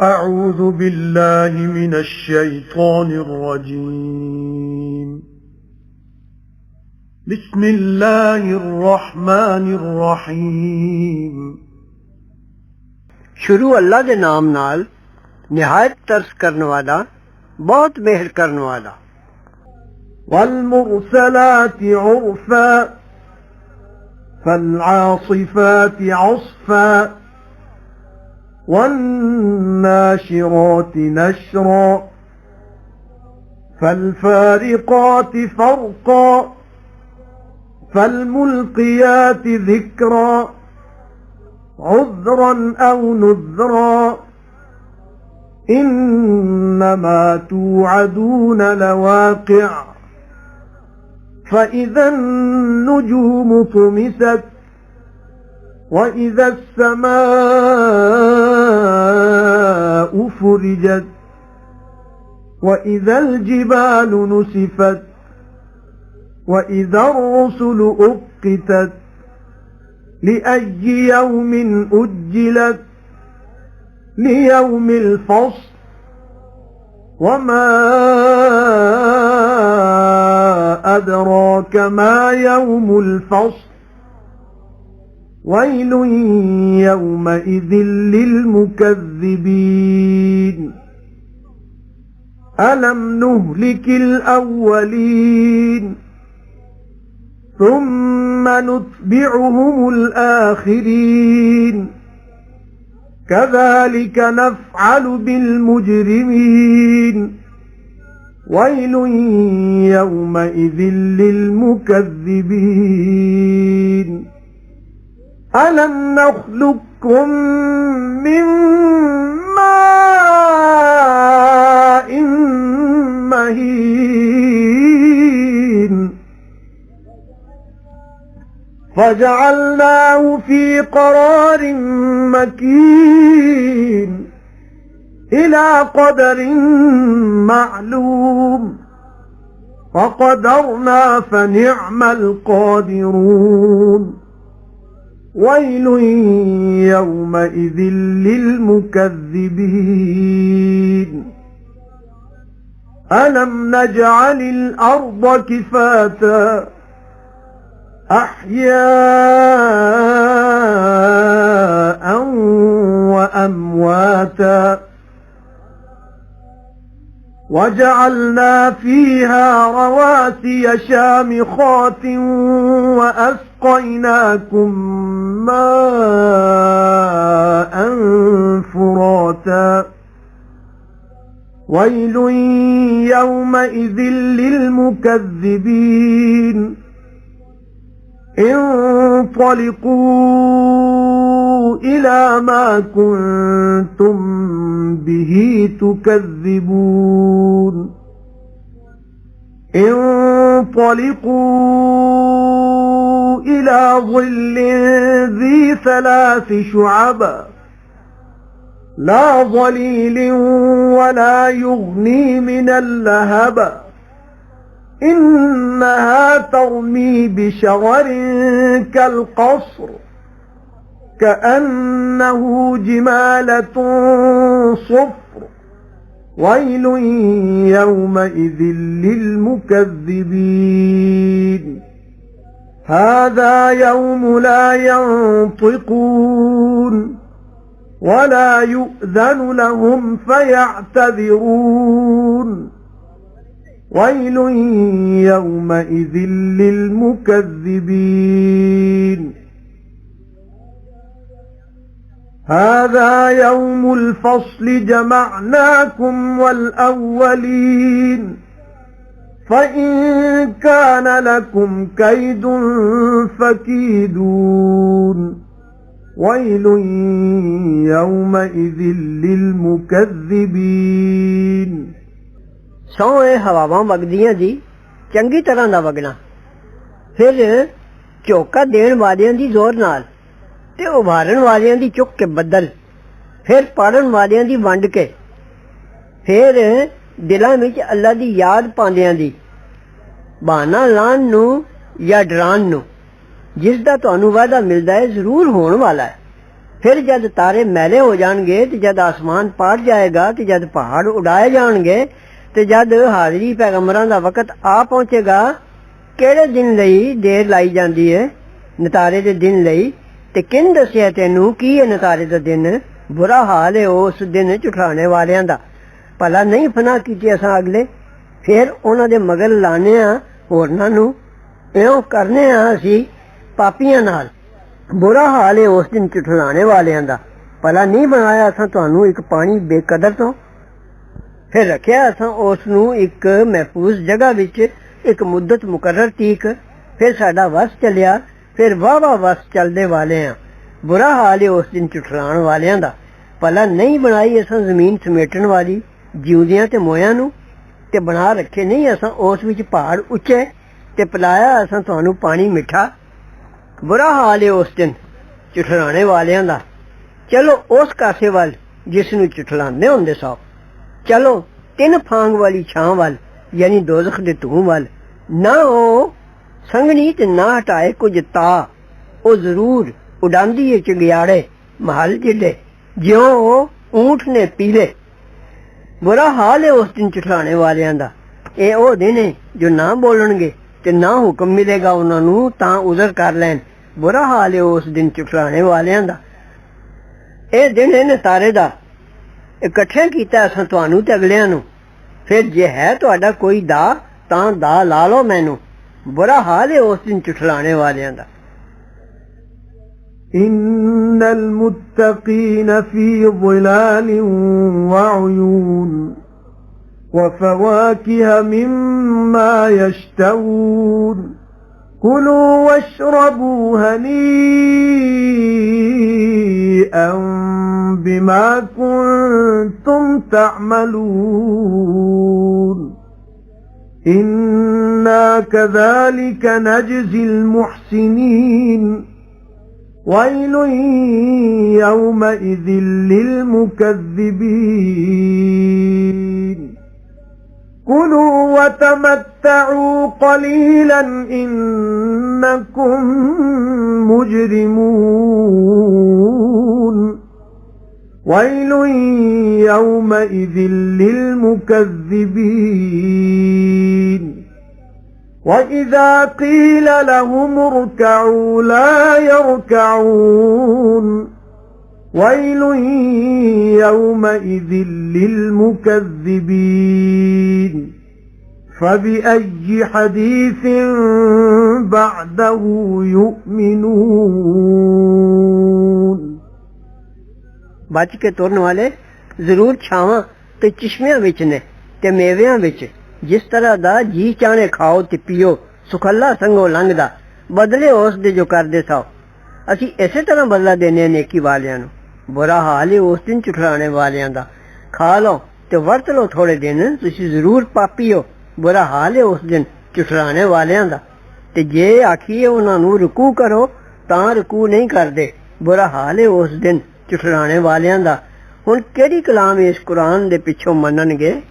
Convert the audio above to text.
أعوذ بالله من الشيطان الرجيم بسم الله الرحمن الرحيم شروع اللہ دے نام نال نہایت ترس کرنے والا بہت مہر کرنے والا. والمرسلات عرفا فالعاصفات عصفا والناشرات نشرا فالفارقات فرقا فالملقيات ذكرا عذرا أو نذرا إنما توعدون لواقع فإذا النجوم طمست وإذا السماء فرجت وإذا الجبال نسفت وإذا الرسل أقتت لأي يوم أجلت ليوم الفصل وما أدراك ما يوم الفصل ويل يومئذ للمكذبين ألم نهلك الأولين ثم نتبعهم الآخرين كذلك نفعل بالمجرمين ويل يومئذ للمكذبين ألم نخلقكم من ماء مهين فجعلناه في قرار مكين إلى قدر معلوم وقدرنا فنعم القادرون ويل يومئذ للمكذبين ألم نجعل الأرض كفاتا أحياء وأمواتا وجعلنا فيها رواسي شامخات وأسقيناكم ماء فراتا ويل يومئذ للمكذبين انطلقوا إلى ما كنتم به تكذبون انطلقوا إلى ظل ذي ثلاث شعب لا ظليل ولا يغني من اللهب إنها ترمي بشرر كالقصر كأنه جمالة صفر ويل يومئذ للمكذبين هذا يوم لا ينطقون ولا يؤذن لهم فيعتذرون ويل يومئذ للمكذبين هذا يوم الفصل جمعناكم والأولين فإن كان لكم كيد فكيدون ويل يومئذ للمكذبين سو ہواواں وگدیاں دی چنگی طرح دا وگنا پھر چوکا دین والیاں دی زور نال تے ابھارن والیاں دی چک کے بدل پھر پڑھن والیاں دی ونڈ کے پھر دلاں وچ اللہ دی یاد پاندیاں دی بہانا لان نو یا ڈران نو جس دا تانوں وعدہ ملدا ہے ضرور ہون والا ہے ਫਿਰ ਜਦ ਤਾਰੇ ਮੈਲੇ ਹੋ ਜਾਣਗੇ ਤੇ ਜਦ ਆਸਮਾਨ ਪਾੜ ਜਾਏਗਾ ਤੇ ਜਦ ਪਹਾੜ ਉਡਾਏ ਜਾਣਗੇ ਤੇ ਜਦ ਹਾਜ਼ਰੀ ਪੈਗੰਬਰਾਂ ਦਾ ਵਕਤ ਆ ਪਹੁੰਚੇਗਾ, ਕਿਹੜੇ ਦਿਨ ਲਈ ਦੇਰ ਲਾਈ ਜਾਂਦੀ ਹੈ? ਨਤਾਰੇ ਦੇ ਦਿਨ ਲਈ। ਤੇ ਕਿਨ ਦੱਸਿਆ ਤੈਨੂੰ ਕੀ ਹੈ ਨਤਾਰੇ ਦਾ ਦਿਨ? ਬੁਰਾ ਹਾਲ ਹੈ ਉਸ ਦਿਨ ਝੁਠਲਾਣੇ ਵਾਲਿਆਂ ਦਾ। ਭਲਾ ਨਹੀਂ ਫਨਾ ਕੀਤੇ ਅਸਾਂ ਅਗਲੇ, ਫਿਰ ਉਹਨਾਂ ਦੇ ਮਗਰ ਲਾਣੇ ਆ ਹੋਰਨਾਂ ਨੂੰ, ਇਉਂ ਕਰਨੇ ਆ ਅਸੀਂ ਪਾਪੀਆਂ ਨਾਲ। ਬੁਰਾ ਹਾਲ ਹੈ ਉਸ ਦਿਨ ਝੁਠਲਾਣੇ ਵਾਲਿਆਂ ਦਾ। ਭਲਾ ਨਹੀਂ ਬਣਾਇਆ ਅਸਾਂ ਤੁਹਾਨੂੰ ਇੱਕ ਪਾਣੀ ਬੇਕਦਰ ਤੋਂ, ਫਿਰ ਰੱਖਿਆ ਅਸਾਂ ਉਸ ਨੂੰ ਇੱਕ ਮਹਿਫੂਜ਼ ਜਗ੍ਹਾ ਵਿੱਚ ਇੱਕ ਮੁੱਦਤ ਮੁਕਰਰ ਤੀਕ, ਫਿਰ ਸਾਡਾ ਵਸ ਚੱਲਿਆ, ਫਿਰ ਵਾਹ ਵਸ ਚੱਲਦੇ ਵਾਲੇ ਆ। ਬੁਰਾ ਹਾਲ ਹੈ ਉਸ ਦਿਨ ਝੁਠਲਾਣ ਵਾਲਿਆਂ ਦਾ। ਭਲਾ ਨਹੀਂ ਬਣਾਈ ਅਸਾਂ ਜ਼ਮੀਨ ਸਮੇਟਣ ਵਾਲੀ ਜਿਉਂਦਿਆਂ ਤੇ ਮੋਇਆਂ ਨੂੰ, ਤੇ ਬਣਾ ਰੱਖੇ ਨਹੀਂ ਅਸਾਂ ਉਸ ਵਿੱਚ ਪਹਾੜ ਉੱਚੇ, ਤੇ ਪਿਲਾਇਆ ਅਸਾਂ ਤੁਹਾਨੂੰ ਪਾਣੀ ਮਿੱਠਾ। ਬੁਰਾ ਹਾਲ ਹੈ ਉਸ ਦਿਨ ਝੁਠਲਾਣੇ ਵਾਲਿਆਂ ਦਾ। ਚਲੋ ਉਸ ਕਾਸੇ ਵੱਲ ਜਿਸ ਨੂੰ ਝੁਠਲਾਉਂਦੇ ਹੁੰਦੇ ਸੋ, ਚਲੋ ਤਿੰਨ ਫਾਂਗ ਵਾਲੀ ਛਾਂ ਵੱਲ, ਯਾਨੀ ਦੋਜ਼ਖ ਦੇ ਧੂੰ ਵੱਲ। ਨਾ ਉਹ ਸੰਗਣੀ ਤੇ ਨਾ ਹਟਾਏ ਕੁਝ ਤਾ, ਉਹ ਜ਼ਰੂਰ ਉਡਾਂਦੀ ਏ ਚੰਗਿਆੜੇ ਮਹਲ ਜਿੱਡੇ, ਜਿਉਂ ਉਹ ਊਂਠ ਨੇ ਪੀਲੇ। ਬੁਰਾ ਹਾਲ ਹੈ ਉਸ ਦਿਨ ਝੁਠਲਾਣੇ ਵਾਲਿਆਂ ਦਾ। ਇਹ ਉਹ ਦਿਨ ਹੈ ਜੋ ਨਾ ਬੋਲਣਗੇ ਤੇ ਨਾ ਹੁਕਮ ਮਿਲੇਗਾ ਉਹਨਾਂ ਨੂੰ ਤਾਂ ਉਜ਼ਰ ਕਰ ਲੈਣ। ਬੁਰਾ ਹਾਲ ਹੈ ਉਸ ਦਿਨ ਝੁਠਲਾਣੇ ਵਾਲਿਆਂ ਦਾ। ਇਹ ਦਿਨ ਹੈ ਨਤਾਰੇ ਦਾ, ਇਕੱਠੇ ਕੀਤਾ ਅਸਾਂ ਤੁਹਾਨੂੰ ਤੇ ਅਗਲਿਆਂ ਨੂੰ। ਫਿਰ ਜੇ ਹੈ ਤੁਹਾਡਾ ਕੋਈ ਦਾ ਤਾਂ ਦਾ ਲਾ ਲਓ ਮੈਨੂੰ। ਬੁਰਾ ਹਾਲ ਹੈ ਉਸ ਦਿਨ ਝੁਠਲਾਣੇ ਵਾਲਿਆਂ ਦਾ। إن المتقين في ظلال وعيون وفواكه مما يشتهون كلوا واشربوا هنيئا بما كنتم تعملون إنا كذلك نجزي المحسنين ويل يومئذ للمكذبين كلوا وتمتعوا قليلا إنكم مجرمون ويل يومئذ للمكذبين وإذا قيل لهم اركعوا لا يركعون ويل يومئذ للمكذبين فبأي حديث بعده يؤمنون ਬਚ ਕੇ ਤੁਰਨ ਵਾਲੇ ਜ਼ਰੂਰ ਛਾਵਾਂ ਤੇ ਚਸ਼ਮਿਆਂ ਵਿੱਚ ਨੇ ਤੇ ਮੇਵਿਆਂ ਵਿੱਚ, ਜਿਸ ਤਰ੍ਹਾਂ ਦਾ ਜੀ ਚਾਹਣੇ ਖਾਓ ਤੇ ਪੀਓ, ਸੁਖੱਲਾ ਸੰਗੋ ਲੰਘਦਾ, ਬਦਲੇ ਉਸ ਦੇ ਜੋ ਕਰਦੇ ਸੋ। ਅਸੀਂ ਇਸੇ ਤਰ੍ਹਾਂ ਬਦਲਾ ਦੇਣੇ ਨੇਕੀ ਵਾਲਿਆਂ ਨੂੰ। ਬੁਰਾ ਹਾਲ ਹੈ ਉਸ ਦਿਨ ਝੁਠਲਾਣੇ ਵਾਲਿਆਂ ਦਾ। ਖਾ ਲਓ ਤੇ ਵਰਤ ਲਓ ਥੋੜੇ ਦਿਨ, ਤੁਸੀਂ ਜ਼ਰੂਰ ਪਾਪੀ ਹੋ। ਬੁਰਾ ਹਾਲ ਹੈ ਉਸ ਦਿਨ ਝੁਠਲਾਣੇ ਵਾਲਿਆਂ ਦਾ। ਤੇ ਜੇ ਆਖੀਏ ਉਹਨਾਂ ਨੂੰ ਰੁਕੂ ਕਰੋ ਤਾਂ ਰੁਕੂ ਨਹੀਂ ਕਰਦੇ। ਬੁਰਾ ਹਾਲ ਹੈ ਉਸ ਦਿਨ ਝੁਠਲਾਣੇ ਵਾਲਿਆਂ ਦਾ। ਹੁਣ ਕਿਹੜੀ ਕਲਾਮ ਇਸ ਕੁਰਾਨ ਦੇ ਪਿੱਛੋਂ ਮੰਨਣਗੇ?